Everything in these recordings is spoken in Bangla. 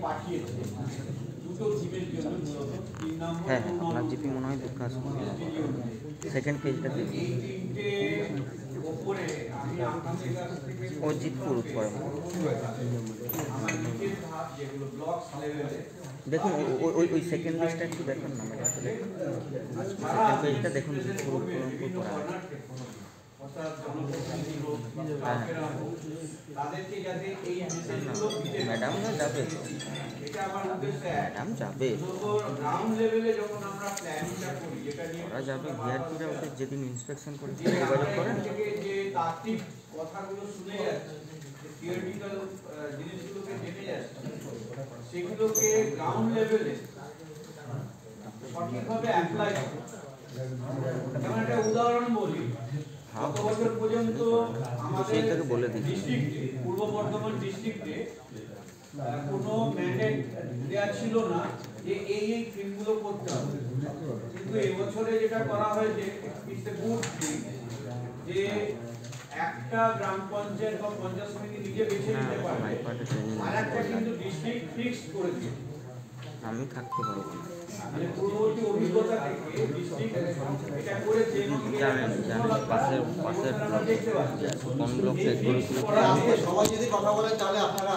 পাঠিয়েছে দুটো থিমের জন্য মূলত 3 নম্বর হ্যাঁ আপনার জিপি মনে হয় বিকাশ সেকেন্ড পেজটা দেখুন এই তিনটে উপরে আমি আপনাদের কাছ থেকে ও জিতপুর উত্তর আমার নিচের ধাপ যেগুলো ব্লকস লেভেলে দেখুন ওই সেকেন্ড পেজটা একটু দেখুন না ম্যাডাম সেকেন্ড পেজটা দেখুন জিতপুর উত্তর অর্থাৎ জনপ্রতিনিধি হোক তাদেরকে যাতে এই মেসেজগুলো দিতে ম্যাডাম না যাবে এটা আমার উদ্দেশ্য ম্যাডাম যাবে গ্রাউন্ড লেভেলে যখন আমরা প্ল্যানিংটা করি যেটা নিয়ে ওরা যাবে ভিআরপিরা ওকে যেদিন ইন্সপেকশন করে যোগাযোগ করেন যে তাত্ত্বিক কথাগুলো শুনে যাচ্ছে থিওরিটিক্যাল জিনিসগুলোকে জেনে যাচ্ছে সেগুলোকে গ্রাউন্ড লেভেলে সঠিকভাবে অ্যাপ্লাই করে যেমন একটা উদাহরণ বলি গত বছর পর্যন্ত আমাদের ডিস্ট্রিক্টে পূর্ব বর্ধমান ডিস্ট্রিক্টে কোনো ম্যান্ডেট দেওয়া ছিল না যে এই ফিল্মগুলো করতে হবে কিন্তু এবছরে যেটা করা হয়েছে ইটস এ গুড থিং যে একটা গ্রাম পঞ্চায়েত বা পঞ্চায়েত সমিতি নিজে বেছে নিতে পারবে আর একটা কিন্তু ডিস্ট্রিক্ট ফিক্সড করে দিয়েছে আমি থাকতে পারবো না মানে পূর্ববর্তী অভিজ্ঞতা থেকে ডিস্ট্রিক্ট এটা করেছে জানেন পাশের কোন ব্লক চেক করেছিল সবাই যদি কথা বলেন তাহলে আপনারা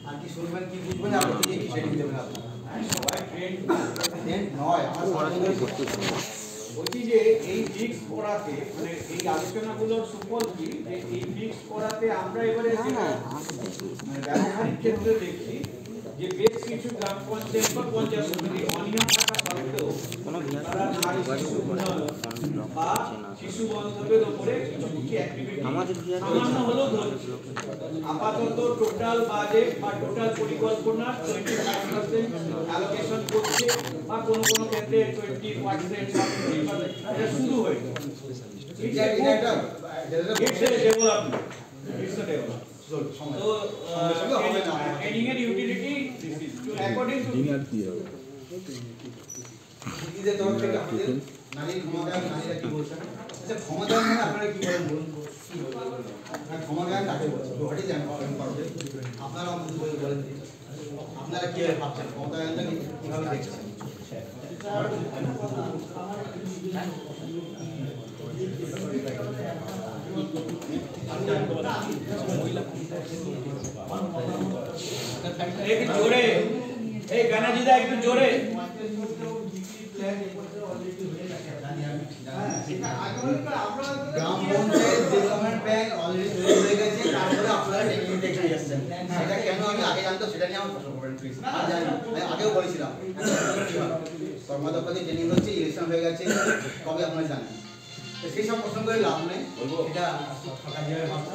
আর কি শুনবেন কি বুঝবেন আপনি কি ট্রেনিং দেবেন আপনারা সবাই ট্রেন্ড নয় আমার বলছি যে এই ফিক্স করাতে মানে এই আলোচনাগুলোর সুফল কি যে এই ফিক্স করাতে আমরা এবারে মানে ব্যবহারিক ক্ষেত্রে দেখি যে বেশ কিছু গ্রাম পঞ্চায়েত বা পঞ্চায়েত সমিতি অনিয়ম থাকা সত্ত্বেও তারা নারী শিশু উন্নয়ন বা শিশু বান্ধবের উপরে কিছু কিছু অ্যাক্টিভিটি সামান্য হলেও ধরছে আপাতত টোটাল বাজেট বা টোটাল পরিকল্পনা 25% অ্যালোকেশন করছে বা কোন কোন ক্ষেত্রে 20% বা 50% এটা শুরু হয়েছে এটা development it's a development So, training and utility, this is according to দিদিদের তরফ থেকে আমাদের নারীর ক্ষমতায়ন নারীরা কি বলছেন আচ্ছা ক্ষমতায়ন মানে আপনারা কি বলেন বলুন ক্ষমতায়ন কাকে বলছে হোয়াট ইজ এমপাওয়ারমেন্ট আপনারা আমাদের বলেন আপনারা কি ভাবছেন ক্ষমতায়নটা কিভাবে দেখছেন एक जोरे एक गाना जीदा एक तो जोरे গ্রাম পঞ্চায়েত ডেভেলপমেন্ট প্ল্যান অলরেডি তৈরি হয়ে গেছে তারপরে আপনারা টেকনিক দেখে আসছেন সেটা কেন আমি আগে জানতো সেটা নিয়ে আমার প্রশ্ন করবেন প্লিজ আর জানি আমি আগেও বলেছিলাম কর্মদক্ষতার ট্রেনিং হচ্ছে ইলেকশন হয়ে গেছে কবে আপনারা জানেন সেই সব প্রশ্ন করে লাভ নেই এটা সরকার যেভাবে ভাবছে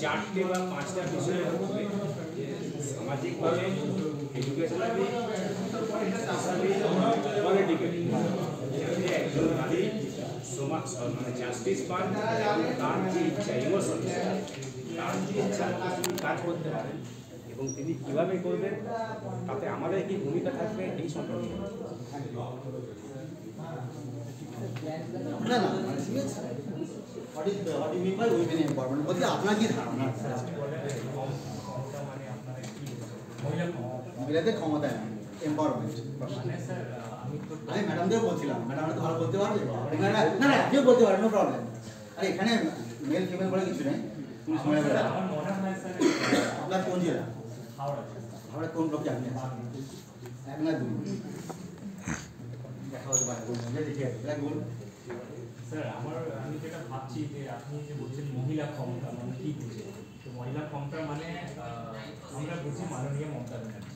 চারটে বা পাঁচটা বিষয়ের মধ্যে সামাজিকভাবে এডুকেশনালি পলিটিক্যালি একজন নারী সমাজ মানে জাস্টিস পান তার যে ইচ্ছা ইমোশন তার যে ইচ্ছা কাজ করতে পারেন এবং তিনি কীভাবে করবেন তাতে আমাদের কি ভূমিকা থাকবে এই সম্পর্কে না না what do you mean by women empowerment বলতে আপনার কি ধারণা মহিলাদের ক্ষমতায়ন এমপাওয়ারমেন্ট আমি ম্যাডামদের বলছিলাম ম্যাডামরা তো ভালো বলতে পারবে না না না কেউ বলতে পারবে নো প্রবলেম আরে এখানে মেল ফিমেল বলে কিছু নেই তুমি সময় আপনার কোন জেলা হাওড়া কোন ব্লকে আপনি এক না দুই দেখা হতে পারে বলুন ঠিক আছে বলুন স্যার আমি যেটা ভাবছি যে আপনি যে বলছেন মহিলা ক্ষমতা মানে কি বুঝে তো মহিলা ক্ষমতা মানে আমরা বুঝি মাননীয় মমতা ব্যানার্জি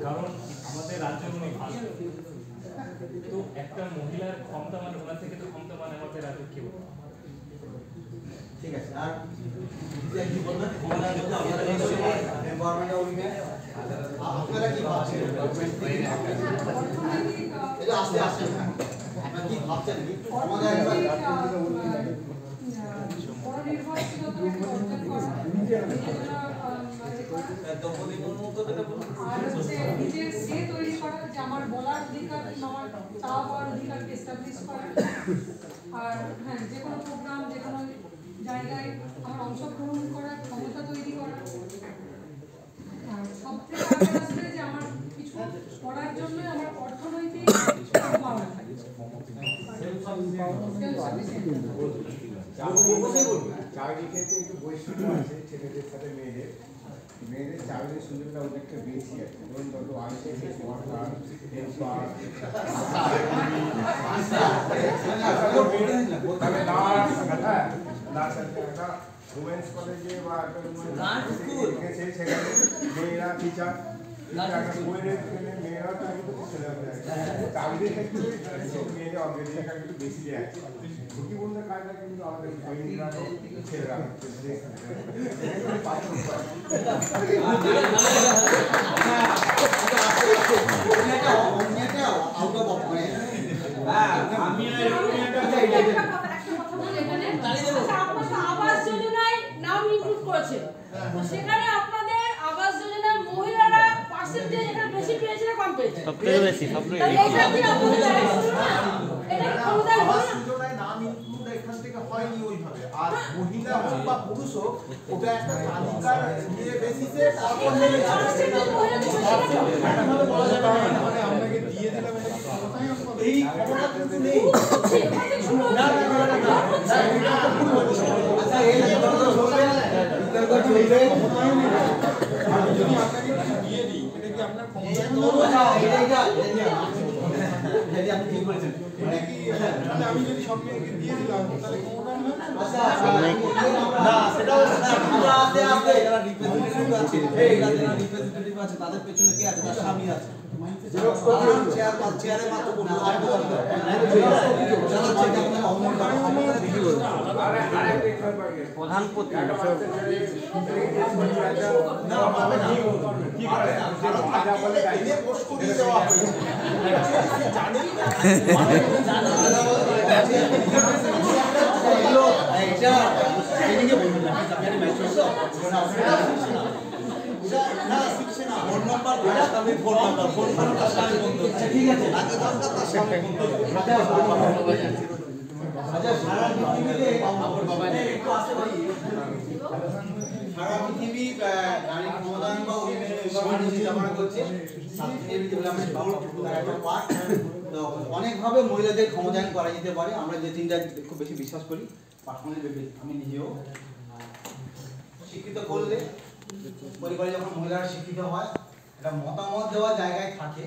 কারণ আমাদের রাজ্য উনি ভালো তো একটা মহিলার ক্ষমতা মানে ওনার থেকে তো ক্ষমতা মানে আমাদের রাজ্য কেউ ঠিক আছে আর কি বলবেন ক্ষমতা বলতে আপনারা এমপাওয়ারমেন্ট অফ উইমেন আপনারা কি ভাবছেন এটা আস্তে আস্তে আপনারা কি ভাবছেন কি ক্ষমতা আমার বলার অধিকার আমার চাওয়া পাওয়ার অধিকারকে এস্টাবলিশ করা আর হ্যাঁ যে কোনো প্রোগ্রাম যে কোনো জায়গায় আমার অংশগ্রহণ করার ক্ষমতা তৈরি করা করার জন্য আমার অর্থনৈতিক পাওনা থাকে। চাকরি ক্ষেত্রে একটু বৈষম্য আছে ছেলেদের সাথে মেয়েদের। মেয়েদের চাকরির সুযোগটা অনেকটা বেশি আছে, ধরুন যত আইসিএস ওয়ার্কার, হেল্পার, উমেন্স কলেজে বা সেখানে মেয়েরা টিচার, মেয়েরা চাকরির ক্ষেত্রে মেয়েদের অগ্রাধিকার একটু বেশি দেওয়া আছে। ঝুঁকিপূর্ণ কাজটা কিন্তু আমাদের ছেলেরা আবাস যোজনায় নাম ইনক্লুড করেছে, সেখানে আপনাদের আবাস যোজনার মহিলারা পার্সেন্টেজ এখানে বেশি পেয়েছে না কম পেয়েছে? সবথেকে বেশি, সবথেকে এটা কি আপনাদের দায়িত্ব না? এটা কি ক্ষমতার আবাস না? যোজনায় নাম ইনক্লুড এখান থেকে হয়নি ওইভাবে, আর মহিলা হোক বা পুরুষ হোক ওটা একটা তালিকার ইয়ে বেসিসে তারপর নেমে পার্সেন্টেজ মহিলাদের বেশি না? এমনভাবে বলা যাবে না, মানে আপনাকে দিয়ে দিলাম এটা কি ক্ষমতাই আপনাদের? এই ক্ষমতা কিন্তু নেই। আচ্ছা এই যে কথা বলবে বিতর্ক চলবে আমি যদি আপনাকে কিছু দিয়ে দিই এটা কি আপনার ক্ষমতায় এটা আপনি ঠিক বলেছেন। এটা কি মানে আমি যদি সব মেয়েকে দিয়ে দিলাম তাহলে ক্ষমতা হবে না? আচ্ছা না সেটাও আমরা আস্তে আস্তে যারা রিপ্রেজেন্টেটিভ আছে, যারা রিপ্রেজেন্টেটিভ আছে তাদের পেছনে কে আছে? তার স্বামী আছে। চেয়ারে মাত্র বলবো প্রধান ঠিক আছে সারা পৃথিবীতে সারা পৃথিবী নারী ক্ষমতায়ন বা উইমেন এম্পাওয়ারমেন্ট কামনা করছে। সাস্টেইনেবল ডেভেলপমেন্ট গোল তার একটা পার্ট। তো অনেকভাবে মহিলাদের ক্ষমতায়ন করা যেতে পারে। আমরা যে তিনটা খুব বেশি বিশ্বাস করি, পার্সোনালি আমি নিজেও শিক্ষিত করলে পরিবারে যখন মহিলারা শিক্ষিত হয়, একটা মতামত দেওয়ার জায়গায় থাকে,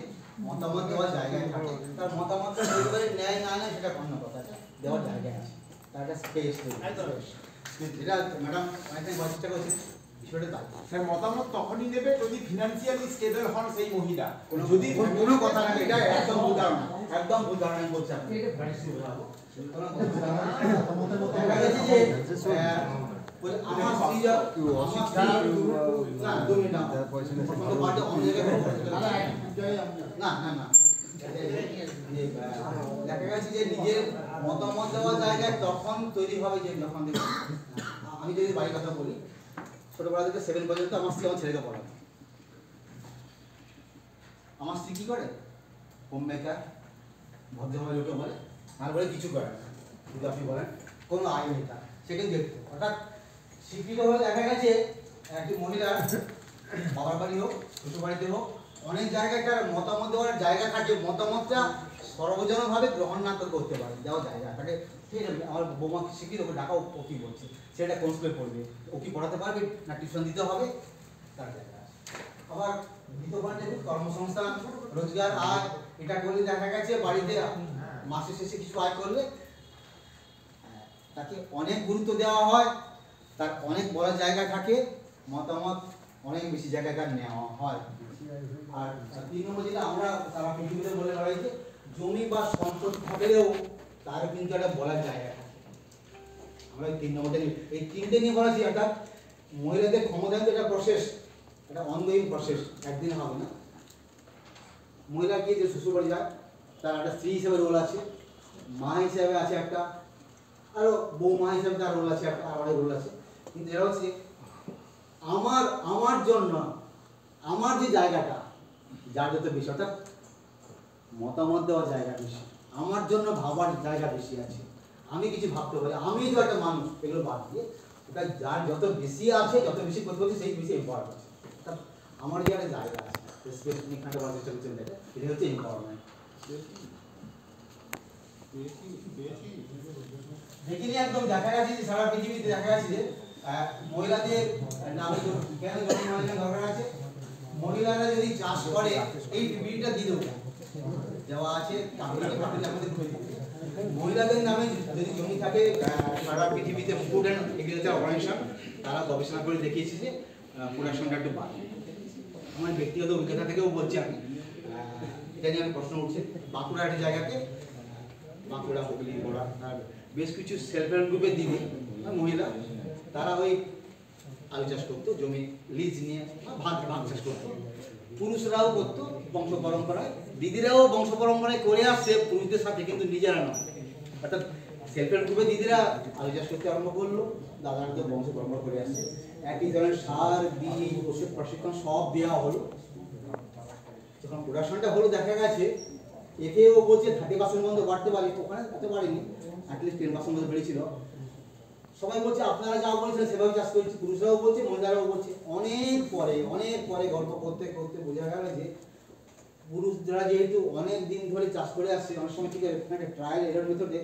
মতামত দেওয়ার জায়গায় থাকে, তার মতামতটা পরিবারের ন্যায় না নেয় সেটা অন্য কথা, দেওয়ার জায়গায় আছে, তার একটা স্পেস যেটা ম্যাডাম অনেকদিন বলার চেষ্টা করেছেন বিষয়টা তাই। স্যার মতামত তখনই নেবে যদি ফিনান্সিয়ালি স্টেবল হন সেই মহিলা। যদি কোনো কথা না, এটা একদম ভুল ধারণা, একদম ভুল ধারণা আমি বলছি আপনাকে। দেখা গেছে যে আমার স্ত্রী না 2 মিনিট না পার্টি অন্য জায়গায় না না না দেখা গেছে যে নিজের মতামত দেওয়ার জায়গায় তখন তৈরি হবে যে যখন আমি যদি বাড়ির কথা বলি, ছোটবেলা থেকে 7 পর্যন্ত আমার স্ত্রী আমার ছেলেকে পড়াবে। আমার স্ত্রী কি করে? হোম মেকার, ভদ্রভাবে লোকে বলে, আর বলে কিছু করে না। যদি আপনি বলেন কোনো আয় নেই তার, সেখানে দেখতে হঠাৎ শিক্ষিত হয়ে দেখা গেছে একটি মহিলা বাবার বাড়ি হোক শ্বশুর বাড়িতে হোক অনেক জায়গায় তার মতামত দেওয়ার জায়গা থাকে, মতামতটা সর্বজনভাবে গ্রহণ না করতে পারে, দেওয়ার জায়গা থাকে। ঠিক আছে, আমার বৌমাকে শিখিয়ে ওকে ডাকা, ও কি বলছে, সেটা কোন স্কুলে পড়বে, ও কি পড়াতে পারবে না টিউশন দিতে হবে, তার জায়গা আছে। আবার দ্বিতীয় পয়েন্টে কর্মসংস্থান, রোজগার, আয়, এটা করলে দেখা গেছে বাড়িতে মাসের শেষে কিছু আয় করলে তাকে অনেক গুরুত্ব দেওয়া হয়, তার অনেক বড় জায়গা থাকে, মতামত অনেক বেশি জায়গায় নেওয়া হয়। আর 3 নম্বর যেটা আমরা সারা পৃথিবীতে বলে লড়াইতে জমি বা সম্পদ থাকলেও তার কিন্তু একটা বলার জায়গা থাকে। আমরা 3 নম্বরটা এই 3টে নিয়ে বলেছি। অর্থাৎ মহিলাদের ক্ষমতায়ন তো একটা প্রসেস, একটা অনগোয়িং প্রসেস, একদিন হবে না। মহিলা গিয়ে যে শ্বশুরবাড়ি যায় তার একটা স্ত্রী হিসেবে রোল আছে, মা হিসেবে আছে একটা, আরও বৌমা হিসেবে তার রোল আছে, একটা আরও রোল আছে। কিন্তু এরা হচ্ছে আমার জন্য আমার যে জায়গাটা যার যত বেশি, অর্থাৎ মতামত দেওয়ার জায়গা বেশি, আমার জন্য ভাবার জায়গা বেশি আছে, আমি কিছু ভাবতে পারি, আমি তো একটা মানুষ, এগুলো বাদ দিয়ে ওটা যার যত বেশি আছে, যত বেশি করতে পারছি সেই বেশি ইম্পর্টেন্ট আছে। অর্থাৎ আমার যে একটা জায়গা আছে, এখানটা বাজে চলে চলে যায়, এটা হচ্ছে এম্পাওয়ারমেন্ট। দেখিনি একদম দেখা গেছে যে সারা পৃথিবীতে দেখা গেছে যে মহিলাদের নামে কেন জন্মদিনের দরকার আছে, মহিলারা যদি চাষ করে এই পিপিটা দিয়ে দেবো দেওয়া আছে, মহিলাদের নামে যদি জমি থাকে সারা পৃথিবীতে ফুড অ্যান্ড এগ্রিকালচার অর্গানাইজেশন তারা গবেষণা করে দেখিয়েছে যে প্রোডাকশনটা একটু বাড়ে। আমার ব্যক্তিগত অভিজ্ঞতা থেকেও বলছি আমি, এটা নিয়ে আমি প্রশ্ন উঠছে বাঁকুড়া একটা জায়গাতে, বাঁকুড়া হুগলি গোড়া আর বেশ কিছু সেলফ হেল্প গ্রুপের দিদি মহিলা তারা ওই আলু চাষ করতো, জমি লিজ নিয়ে ভাগ চাষ করতো, পুরুষরাও করতো বংশ পরম্পরায়, দিদিরাও বংশ পরম্পরায় করে আসছে পুরুষদের সাথে, কিন্তু নিজেরা নয়। অর্থাৎ সেলফ হেল্প গ্রুপের দিদিরা আলু চাষ করতে আরম্ভ করলো, দাদারা তো বংশ পরম্পরা করে আসছে, একই ধরনের সার বীজ ওষুধ প্রশিক্ষণ সব দেওয়া হলো। যখন প্রোডাকশনটা হলো দেখা গেছে একেও বলছে 30% মধ্যে বাড়তে পারি, ওখানে এত বাড়েনি, অ্যাটলিস্ট 10% মধ্যে বেড়েছিল। সবাই বলছে আপনারা যা বলছেন সেভাবে চাষ করছি, পুরুষরাও বলছে মহিলারাও বলছে। অনেক পরে গল্প করতে করতে বোঝা গেল যে পুরুষরা যেহেতু অনেক দিন ধরে চাষ করে আসছে, অনেক সময় ঠিক আছে একটা ট্রায়াল এরর মেথডে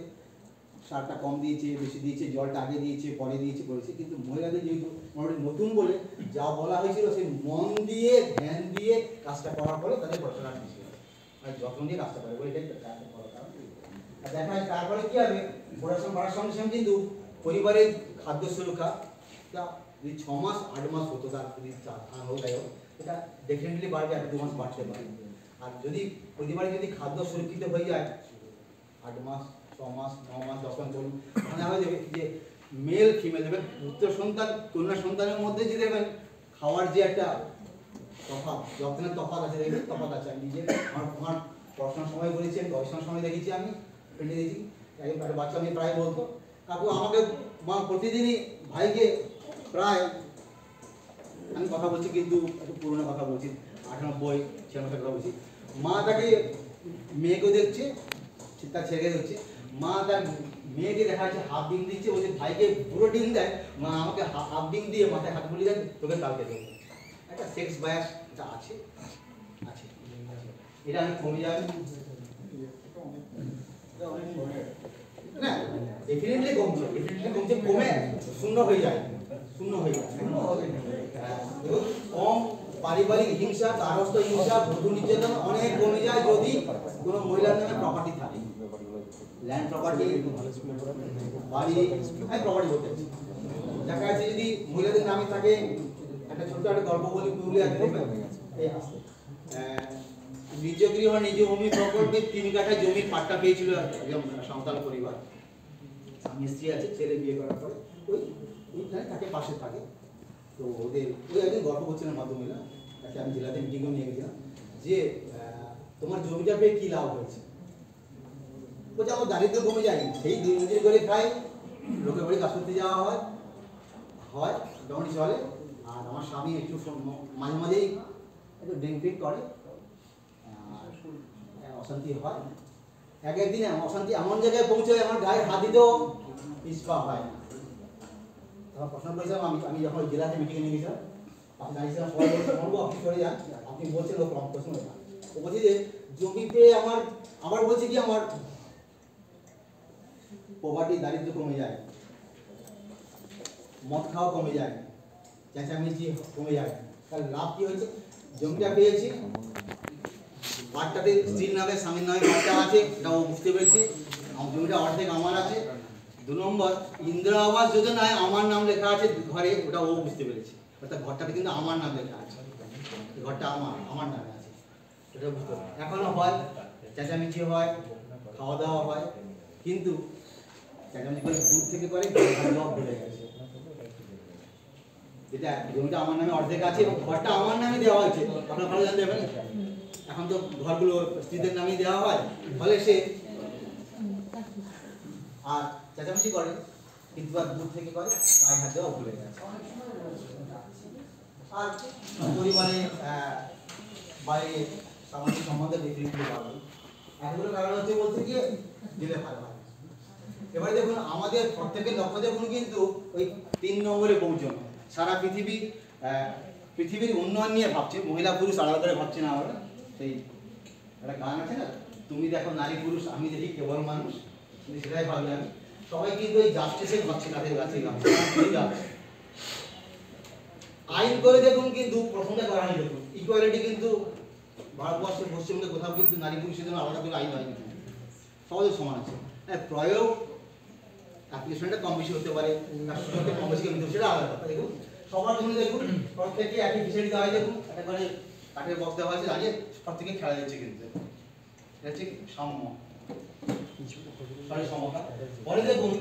সারটা কম দিয়েছে, বেশি দিয়েছে, জলটা আগে দিয়েছে, পরে দিয়েছে করেছে, কিন্তু মহিলাদের যেহেতু মোটামুটি নতুন বলে যা বলা হয়েছিল সেই মন দিয়ে ধ্যান দিয়ে কাজটা করার ফলে তাদের ফসল বেশি হয়, আর যত্ন দিয়ে কাজটা করে বলে এটাই কাজটা করার কারণ। আর দেখা যায় তারপরে কি হবে, প্রোডাকশন বাড়ার সঙ্গে সঙ্গে কিন্তু পরিবারের খাদ্য সুরক্ষা যদি 6 মাস 8 মাস হতো, তার যদি হোক যাই হোক, এটা ডেফিনেটলি বাড়বে, আর 2 মাস বাড়তে পারে। আর যদি পরিবারে যদি খাদ্য সুরক্ষিত হয়ে যায় 8 মাস 6 মাস 9 মাস 10 মাস বলুন, মানে হয়ে যাবে যে মেল ফিমেল দেবেন, পুত্র সন্তান কন্যা সন্তানের মধ্যে যে দেবেন খাওয়ার যে একটা তফাৎ, যত্নের তফাৎ আছে, দেখবেন তফাৎ আছে। আমি নিজে আমার পড়াশোনার সময় বলেছি, আমি গবেষণার সময় দেখেছি, আমি ফেলে দিয়েছি। একটা বাচ্চা আমি প্রায় বলতো কাকু আমাকে মা প্রতিদিনই ভাইকে প্রায়, আমি কথা বলছি কিন্তু একটু পুরোনো কথা বলছি, 98 96 কথা বলছি, মা তাকে মেয়েকেও দেখছে, তার ছেড়ে দিচ্ছে, মা তার মেয়েকে দেখা যাচ্ছে হাফ ডিম দিচ্ছে, বলছে ভাইকে পুরো ডিম দেয়, মা আমাকে হাফ ডিম দিয়ে মাথায় হাত বুলিয়ে দেয়, তোকে কালকে দেবো। একটা সেক্স বায়াস এটা আছে, এটা আমি কমে যাবে না, ডেফিনেটলি কমছে, কমে শূন্য হয়ে যায়। কম পারিবারিক হিংসা, গার্হস্থ্য হিংসা, বধূ নির্যাতন অনেক কমে যায় যদি কোনো মহিলার নামে প্রপার্টি থাকে, ল্যান্ড প্রপার্টি, বাড়ি, প্রপার্টি বলতে দেখা যাচ্ছে যদি মহিলাদের নামে থাকে। একটা ছোট্ট একটা গল্প বলি, পুরুলিয়াতে নিজ গৃহ নিজ ভূমি প্রকল্পে 3 কাঠা জমির পাট্টা পেয়েছিল একজন সাঁওতাল পরিবার, স্বামী স্ত্রী আছে, ছেলে বিয়ে করার পরে ওইখানে তাকে পাশে থাকে। তো ওদের ওই একদিন গল্প করছিলাম মাধ্যমিকা, তাকে আমি জেলাতে মিটিংও নিয়ে গেছিলাম যে তোমার জমিটা পেয়ে কী লাভ হয়েছে, বলছে আমার দারিদ্র কমে যায়নি, সেই দিন মজুরি করে খাই, লোকের বাড়ি কাজ করতে যাওয়া হয় মোটামুটি চলে। আর আমার স্বামী একটু মাঝে মাঝেই একটু ড্রিঙ্ক ফ্রিঙ্ক করে, অশান্তি হয়। একদিন অশান্তি এমন জায়গায় পৌঁছায় আমার গায়ে হাত দিতেও ইস্পা হয় না। তখন প্রশ্ন করেছিলাম, আমি যখন জেলাতে মিটিংয়ে নিয়ে গেছিলাম, আমি জানিয়েছিলাম সবাই বলবো আপনি করে যান, আপনি বলছেন ও প্রশ্ন ও বলছি যে জমিতে আমার বলছে কি আমার পভার্টি দারিদ্র কমে যায়, মদ খাওয়া কমে যায়, চেঁচামেচি কমে যায়, তার লাভ কি হয়েছে, জমিটা পেয়েছি, পাটটাতে স্ত্রীর নামে স্বামীর নামে পাটটা আছে, এটাও বুঝতে পেরেছি, জমিটা অর্ধেক আমার আছে। 2 নম্বর ইন্দিরা আবাস যোজনায় আমার নাম লেখা আছে ঘরে, ওটা ও বুঝতে পেরেছি, অর্থাৎ ঘরটাতে কিন্তু আমার নাম লেখা আছে, ঘরটা আমার নামে আছে, সেটা বুঝতে পারি। এখনো হয় চেঁচামেচি হয়, খাওয়া দাওয়া হয়, কিন্তু চেঁচামেচি করে দূর থেকে করে জব ভুলে গেছে, যেটা জমিটা আমার নামে অর্ধেক আছে এবং ঘরটা আমার নামে দেওয়া হয়েছে। আপনার ভালো জানতে পারেন, এখন তো ঘরগুলো স্ত্রীদের নামেই দেওয়া হয়, ফলে সে আর চেঁচামেচি করে কিন্তু আর দূর থেকে করে, গায়ে হাত দেওয়া ভুলে গেছে। আর পরিবারে বাইরে সামাজিক সম্বন্ধে ডিফারেন্টলি পাবে, এগুলো কারণ হচ্ছে বলতে গিয়ে দিলে ভালো হয়। এবারে দেখুন আমাদের প্রত্যেকের লক্ষ্য দেখুন কিন্তু ওই 3 নম্বরে পৌঁছানো। সারা পৃথিবী পৃথিবীর উন্নয়ন নিয়ে ভাবছে, মহিলা পুরুষ আলাদা করে ভাবছে না। আমরা সেই একটা গান আছে না, তুমি দেখো নারী পুরুষ আমি দেখি কেবল মানুষ, সেটাই ভাবি আমি। সবাই কিন্তু এই জাস্টিসে ভাবছে কাদের কাছে আইন করে দেখুন, কিন্তু প্রথমটা করা হয়নি। দেখুন ইকুয়ালিটি কিন্তু ভারতবর্ষের পশ্চিমবঙ্গে কোথাও কিন্তু নারী পুরুষের জন্য আলাদা করে আইন হয়নি, সবাই সমান আছে। হ্যাঁ, প্রয়োগ অ্যাপ্লিকেশনটা কম বেশি হতে পারে, কাস্টমারকে কম বেশি কিন্তু সেটা আলাদা কথা। দেখুন সবার জন্য দেখুন প্রত্যেকে একই ফিচারি দেওয়া হয়। দেখুন একটা করে কাঠের বক্স দেওয়া হয়েছে, দাঁড়িয়ে প্রত্যেকে খেলা যাচ্ছে, কিন্তু এটা হচ্ছে সাম্য, সমতা। পরে দেখুন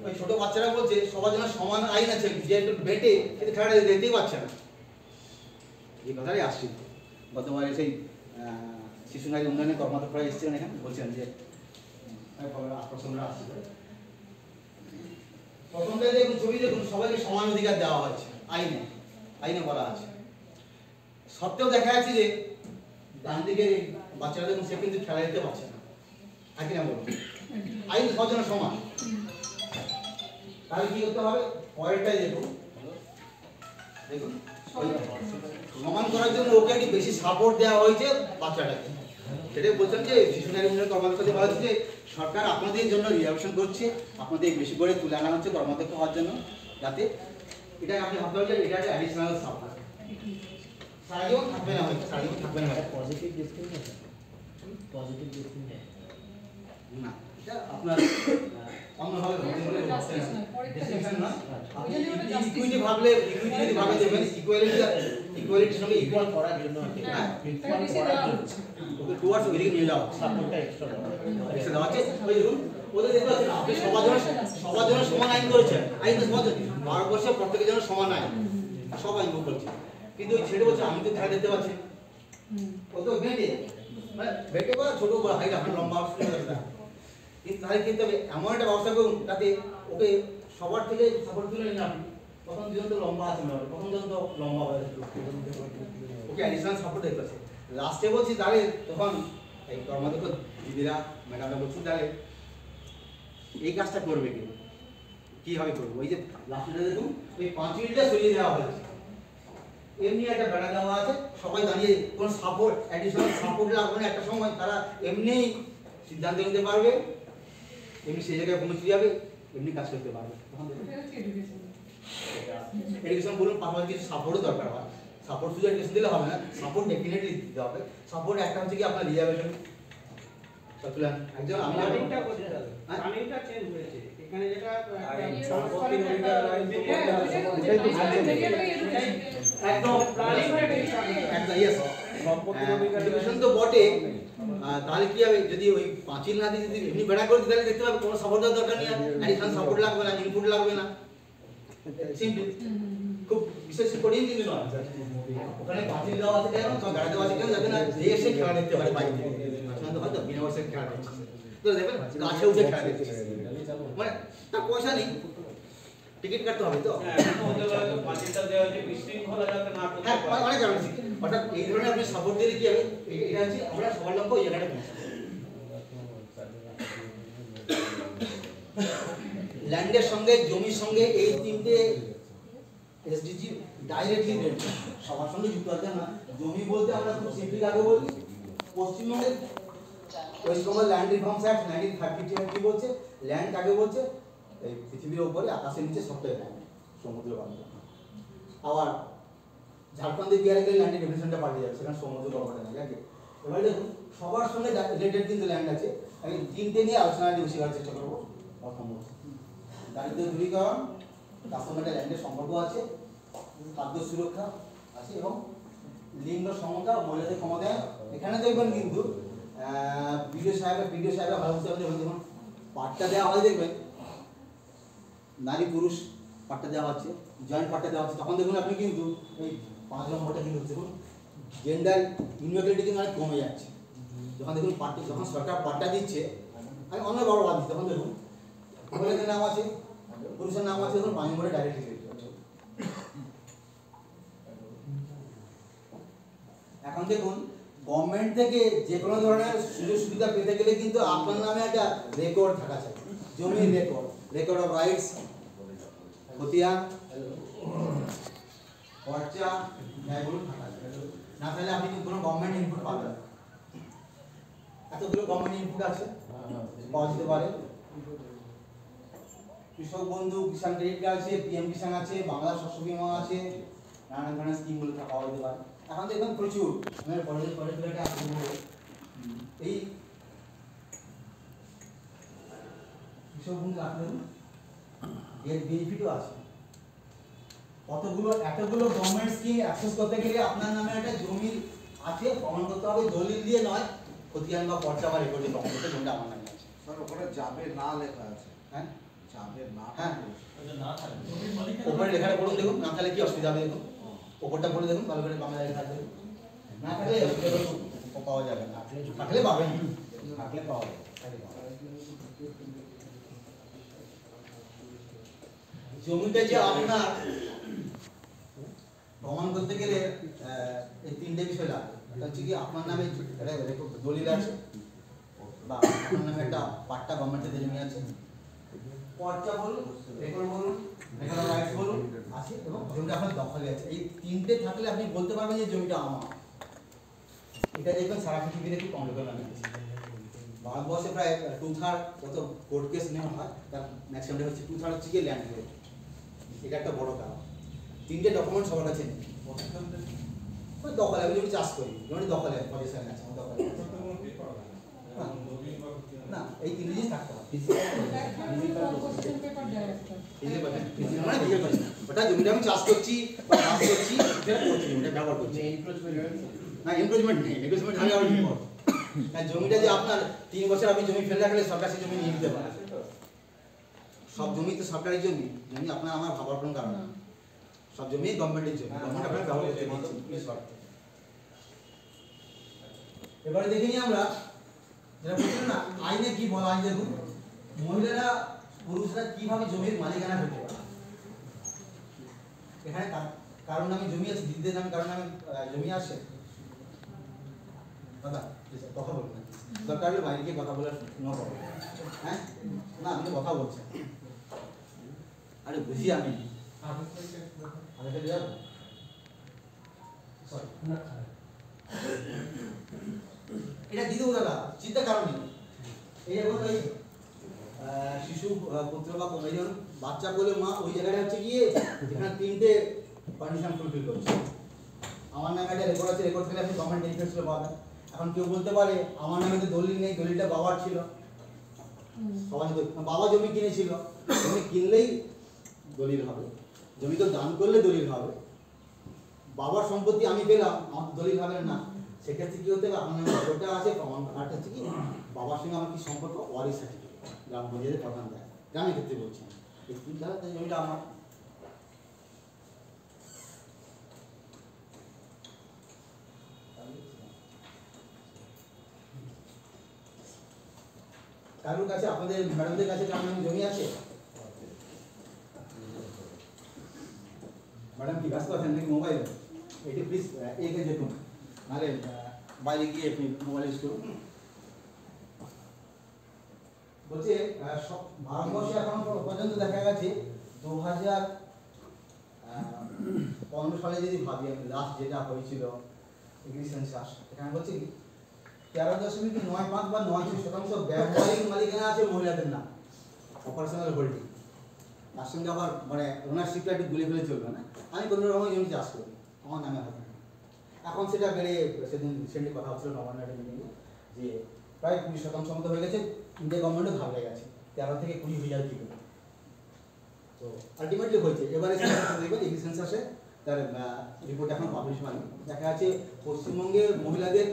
ওই ছোট বাচ্চারা বলছে সবার জন্য সমান আইন আছে, যে একটু বেটে কিন্তু খেলাটা দেখতেই পাচ্ছে না। এই কথাটাই আসছে। গতবারে সেই শিশু নারী উন্নয়নের কর্মকর্তারা এসেছিলেন এখানে, বলছেন যে প্রশ্নটা আসছে। প্রথমটাই দেখুন ছবি দেখুন, সবাইকে সমান অধিকার দেওয়া হয়েছে আইনে, আইনে বলা আছে। সত্ত্বেও দেখা যাচ্ছে যে ডান দিকের বাচ্চারা দেখুন সে কিন্তু খেলা দিতে পারছে না। আগে না বলুন, আইন সবার জন্য সমান। তাহলে কি করতে হবে? পরেরটাই দেখুন, দেখুন সমান করার জন্য ওকে একটু বেশি সাপোর্ট দেওয়া হয়েছে বাচ্চাটাকে। সেটাই বলছেন যে শিশু নারী উন্নয়ন কর্মকর্তা বলা হচ্ছে যে সরকার আপনাদের জন্য রিজার্ভেশন করছে, আপনাদের বেশি করে তুলে আনা হচ্ছে কর্মদক্ষ হওয়ার জন্য, যাতে এটা আপনি ভাবতে পারছেন এটা একটা অ্যাডিশনাল সাপোর্ট। সারা জীবন থাকবে না, হয়তো সারা জীবন থাকবে না, পজিটিভ ডিসক্রিমিনেশন, পজিটিভ ডিসক্রিমিনেশন না, এটা আপনার অন্যভাবে ডিসক্রিমিনেশন না। ইকুইটি ভাবলে, ইকুইটি যদি ভাবে দেবেন ইকুয়ালিটির সঙ্গে ইকুয়াল করার জন্য, হ্যাঁ ইকুয়াল করার জন্য ওকে টুয়ার্ডস ওইদিকে নিয়ে যাও, সাপোর্টটা এক্সট্রা দেওয়া আছে। ওই দেখুন ওদের দেখতে পাচ্ছেন আপনি সবার জন্য সমান আইন করেছেন, আইন তো সমান, ভারতবর্ষে প্রত্যেকের জন্য সমান আইন, সব আইন করছে। কিন্তু ওই ছেলে বলছে আমি তো খেলা দেখতে পাচ্ছি, ও তো বেটে, মানে বেটে বা ছোট বা হাইট আপনার লম্বা কিন্তু তাহলে কিন্তু এমন একটা ব্যবস্থা করুন যাতে ওকে সবার থেকে সাপোর্ট তুলে নিন আপনি। প্রথম দুজন তো লম্বা আছে, প্রথম জন তো লম্বা হয়ে ওকে অ্যাডিশনাল সাপোর্ট দেখতে পাচ্ছে। লাস্টে বলছি তাহলে তখন এই কর্মদক্ষ দিদিরা ম্যাডামরা বলছি তাহলে এই কাজটা করবে কি, কীভাবে করবো? ওই যে লাস্টে দেখুন ওই 5 মিনিটটা সরিয়ে দেওয়া হয়েছে, এমনি একটা বেড়া দেওয়া আছে, সবাই দাঁড়িয়ে কোনো সাপোর্ট অ্যাডিশনাল সাপোর্ট লাগবে না। একটা সময় তারা এমনি সিদ্ধান্ত নিতে পারবে, এমনি সেই জায়গায় পৌঁছে যাবে, এমনি কাজ করতে পারবে। এডুকেশন বলুন, পাশাপাশি কিছু সাপোর্টও দরকার হয়। সাপোর্ট শুধু এডুকেশন দিলে হবে না, সাপোর্ট ডেফিনেটলি দিতে হবে। সাপোর্ট একটা হচ্ছে কি আপনার রিজার্ভেশন একজন আমি প্ল্যানিংটা করতে হবে, প্ল্যানিংটা চেঞ্জ হয়েছে এখানে, যেটা সম্পত্তির অধিকার আইন একদম প্ল্যানিং একটা ইয়েস সম্পত্তির অধিকার এডুকেশন তো বটে। তাহলে কি হবে যদি ওই পাঁচিল না দিয়ে যদি এমনি বেড়া করে দিতে, তাহলে দেখতে পাবে কোনো সাপোর্ট দেওয়ার দরকার নেই, অ্যাডিশনাল সাপোর্ট লাগবে না, ইনপুট লাগবে না, সিম্পল। খুব বিশেষ কঠিন কিন্তু নয়। ওখানে পাঁচিল দেওয়া আছে কেন, গাড়ি দেওয়া আছে কেন, যাতে না যে এসে খেলা দেখতে পারে বাইরে, হয়তো বিনা বসে খেলা দেখছে, তো দেখবেন গাছে উঠে খেলা দেখছে, মানে তার পয়সা নেই, টিকিট কাটতে হবে তো। পাঁচিলটা দেওয়া হয়েছে বিশৃঙ্খলা যাতে না করতে হ্যাঁ, পারে। অনেক কারণ আছে। অর্থাৎ এই ধরনের আপনি সাপোর্ট দিলে কি হবে, এটা হচ্ছে আমরা সবার লক্ষ্য ওই জায়গাটা পৌঁছাবো। ল্যান্ডের সঙ্গে জমির সঙ্গে এই তিনটে এসডিজি ডাইরেক্টলি রিলেটেড, সবার সঙ্গে যুক্ত আছে না। জমি বলতে আমরা খুব সিম্পলি কাকে বলি, পশ্চিমবঙ্গের West Bengal land reforms act 1932 কি বলছে, ল্যান্ড কাকে বলছে, এই পৃথিবীর উপরে আকাশের নিচে সবটাই ল্যান্ড, সমুদ্র বাংলা। আবার ঝাড়খণ্ডে বিহারে গেলে ল্যান্ডের ডেফিনেশনটা পাল্টে যাবে, সেখানে সমুদ্র গভর্নমেন্ট আছে, ঠিক আছে। এবার দেখুন সবার সঙ্গে রিলেটেড কিন্তু ল্যান্ড আছে, আমি তিনটে নিয়ে আলোচনা বেশি করার চেষ্টা করবো। প্রথম দারিদ্র দূরীকরণ, তার সঙ্গে একটা ল্যান্ডের সম্পর্ক আছে, খাদ্য সুরক্ষা আছে এবং লিঙ্গ সমতা, মহিলাদের ক্ষমতায়ন। এখানে দেখবেন কিন্তু বিডিও সাহেবের ভালো বুঝতে হবে, যেমন পাটটা দেওয়া হয় দেখবেন নারী পুরুষ পাটটা দেওয়া হচ্ছে, জয়েন্ট পাটটা দেওয়া হচ্ছে, তখন দেখুন আপনি কিন্তু এই 5 নম্বরটা কিন্তু দেখুন জেন্ডার ইনইকুয়ালিটি কিন্তু অনেক কমে যাচ্ছে। যখন দেখুন পাটটা, যখন সরকার পাটটা দিচ্ছে, আমি অন্য বড় বাদ দিচ্ছি, তখন দেখুন মহিলাদের নাম আছে, পুরুষের নাম আছে, তখন 5 নম্বরে ডাইরেক্ট লিখে দিচ্ছে। এখন দেখুন গভর্নমেন্ট থেকে যে কোনো ধরনের সুযোগ সুবিধা পেতে গেলে কিন্তু আপনার নামে একটা রেকর্ড থাকা চাই, জমির রেকর্ড, রেকর্ড অফ রাইটস, খতিয়ান, পর্চা ব্যয় বলুন থাকা যায়। না তাহলে আপনি কিন্তু কোনো গভর্নমেন্ট ইনপুট পাবেন না। এতগুলো গভর্নমেন্ট ইনপুট আছে পাওয়া যেতে পারে। কৃষক বন্ধু, কিষাণ ক্রেডিট কার্ড আছে, পিএম কিষাণ আছে, বাংলা শস্য বীমা আছে, নানান ধরনের স্কিমগুলো পাওয়া যেতে পারে। এখন তো একদম প্রচুর মানে পরের এই কৃষক বন্ধু রাখলেন এর বেনিফিটও আছে। এতগুলো গভর্নমেন্ট স্কিম অ্যাক্সেস করতে গেলে আপনার নামে একটা জমি আছে প্রমাণ করতে হবে, দলিল দিয়ে নয়, খতিয়ান বা পর্চা বা রেকর্ডে প্রমাণ করতে জমিটা আমার নামে আছে। স্যার ওখানে যাবে না লেখা আছে। হ্যাঁ যাবে না। হ্যাঁ ওপরে লেখাটা পড়ুন দেখুন, না তাহলে কি অসুবিধা হবে দেখুন, ওপরটা পড়ে দেখুন ভালো করে বাংলা লেখা আছে। না থাকলে পাওয়া যাবে না, থাকলে পাবেন, থাকলে পাওয়া যাবে। জমিটা যে আপনার প্রমাণ করতে গেলে এই তিনটে বিষয় লাগে। এটা হচ্ছে কি আপনার নামে দলিল আছে বা আপনার নামে একটা পাট্টা গভর্নমেন্টের জমি আছে, পর্চা বলুন, রেকর্ড বলুন, রেকর্ড অফ রাইটস বলুন আছে, এবং জমিটা আপনার দখলে আছে। এই তিনটে থাকলে আপনি বলতে পারবেন যে জমিটা আমার। এটা দেখবেন সারা পৃথিবীতে খুব কম লোকের নামে আছে। ভারতবর্ষে প্রায় 2/3 যত কোর্ট কেস নেওয়া হয় তার ম্যাক্সিমামটা হচ্ছে 2/3 হচ্ছে কি ল্যান্ড গ্রেড। এটা একটা বড় কারণ। তিনটে ডকুমেন্ট সবার কাছে নেই। দখলে আমি জমি চাষ করি, জমি দখলে পজিশন আছে আমার দখলে না, এই তিন জিনিস থাকতে হবে। ওটা জমিটা আমি চাষ করছি বা চাষ করছি জমিটা ব্যবহার করছি না, এনক্রোচমেন্ট নেই, এনক্রোচমেন্ট হলে আবার বিপদ। জমিটা যে আপনার 3 বছর আপনি জমি ফেলে রাখলে সরকার সেই জমি নিয়ে নিতে পারে। সব জমি তো সরকারি জমি, জমি আপনার আমার ভাবার কোনো কারণ না। সব জমি গভর্নমেন্টের জমি, গভর্নমেন্ট আপনার ব্যবহার করতে দিচ্ছে। এবারে দেখে নিই আমরা যেটা বলছিলাম না আইনে কি বলা হয়, দেখুন মহিলারা পুরুষরা কিভাবে জমির মালিকানা হতে পারে। এখানে কারণ নামে জমি আছে, দিদিদের নামে কারণ নামে জমি আছে। দাদা কথা বলুন না, দরকার হলে বাইরে গিয়ে কথা বলার হ্যাঁ না, আপনি কথা বলছেন। আরে বুঝি আমি এটা দিদি দাদা চিন্তা কারণ নেই। এই এখন ওই শিশু পুত্র বা কমেডিয়ান বাচ্চা বলে মা ওই জায়গাটা হচ্ছে গিয়ে যেখানে তিনটে কন্ডিশন ফুলফিল করছে। আমার নামে একটা রেকর্ড আছে, রেকর্ড থেকে আপনি গভর্নমেন্ট বেনিফিটস পাবেন। এখন কেউ বলতে পারে আমার নামে তো দলিল নেই, দলিলটা বাবার ছিল, সবাই বাবা জমি কিনেছিল, জমি কিনলেই দলিল হবে, জমি তো দান করলে দলিল হবে। বাবার সম্পত্তি আমি পেলাম, আমার দলিল হবে না, সেক্ষেত্রে কি হতে হবে আপনার নামে রেকর্ডটা আছে, প্রমাণ কার্ড হচ্ছে কি বাবার সঙ্গে আমার কি সম্পর্ক, ওয়ারিশ সার্টিফিকেট গ্রাম পঞ্চায়েতের প্রধান দেয়, গ্রামের ক্ষেত্রে বলছি এই তিন ধারা জমিটা আমার। কারোর কাছে আপনাদের ম্যাডামদের কাছে গ্রামের জমি আছে? ম্যাডাম কি ব্যস্ত আছেন নাকি মোবাইল? এটি প্লিজ এগিয়ে দেখুন, নাহলে বাইরে গিয়ে আপনি মোবাইল ইউজ করুন। বলছে সব ভারতবর্ষে এখন পর্যন্ত দেখা গেছে 2015 সালে যদি ভাবি আমি লাস্ট যেটা হয়েছিল এগ্রি সেন্সাস, এখানে বলছে কি 13.95 বা 96% ব্যবহারিক মালিকানা আছে মহিলাদের নাম, অপারেশনাল হোল্ডিং। তার সঙ্গে আবার মানে ওনারশিপটা একটু গুলে ফেলে চলবে না, আমি কোনো রকম জমি চাষ করি আমার নামে হবে। এখন সেটা বেড়ে সেদিন রিসেন্টলি কথা হচ্ছিল নবান্নের মিটিংয়ে যে প্রায় 20% মতো হয়ে গেছে, ইন্ডিয়া গভর্নমেন্টও ঘাবড়ে গেছে 13 থেকে 20 হয়ে যাবে কি করে। তো আলটিমেটলি হয়েছে এবারে দেখবেন এগ্রি সেন্সাসে তার রিপোর্ট এখন পাবলিশ হয়নি, দেখা যাচ্ছে পশ্চিমবঙ্গে মহিলাদের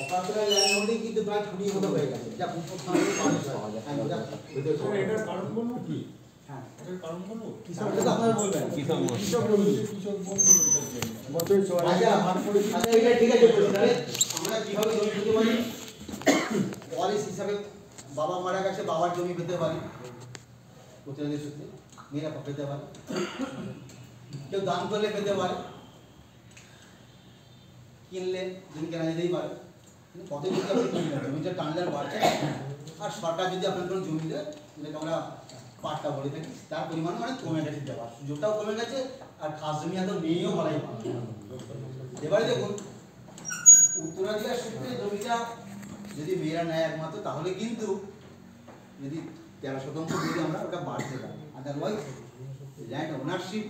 অপারেশনাল ল্যান্ড হোল্ডিং কিন্তু প্রায় 20 মতো হয়ে গেছে, যা এটার কারণ বলবো কি? হ্যাঁ এটার কারণ বলবো আপনারা বলবেন কৃষক বন্ধু বছরে 6 আচ্ছা এটা ঠিক আছে বলছি, তাহলে আমরা কিভাবে জমি পেতে পারি? ওয়ারিশ হিসাবে বাবা মারা গেছে, বাবার জমি পেতে পারি প্রতিনিধি সূত্রে, মেয়েরা পেতে পারে, কেউ দান করলে পেতে পারে, কিনলে জমি কেনা যেতেই পারে। কত যদি আপনি কিনলেন জমিটা টানলেন বাড়ছে, আর সরকার যদি আপনার কোনো জমি দেয় যেটাকে আমরা পাটটা বলে থাকি, তার পরিমাণ মানে কমে গেছে, দেওয়ার সুযোগটাও কমে গেছে, আর খাস জমি এত নেইও বলাই পাবে। এবারে দেখুন উত্তরাধিকার সূত্রে জমিটা যদি মেয়েরা নেয় একমাত্র, তাহলে কিন্তু যদি 13 শতাংশ যদি আমরা ওটা বাড়তে পারি, আদারওয়াইজ ল্যান্ড ওনারশিপ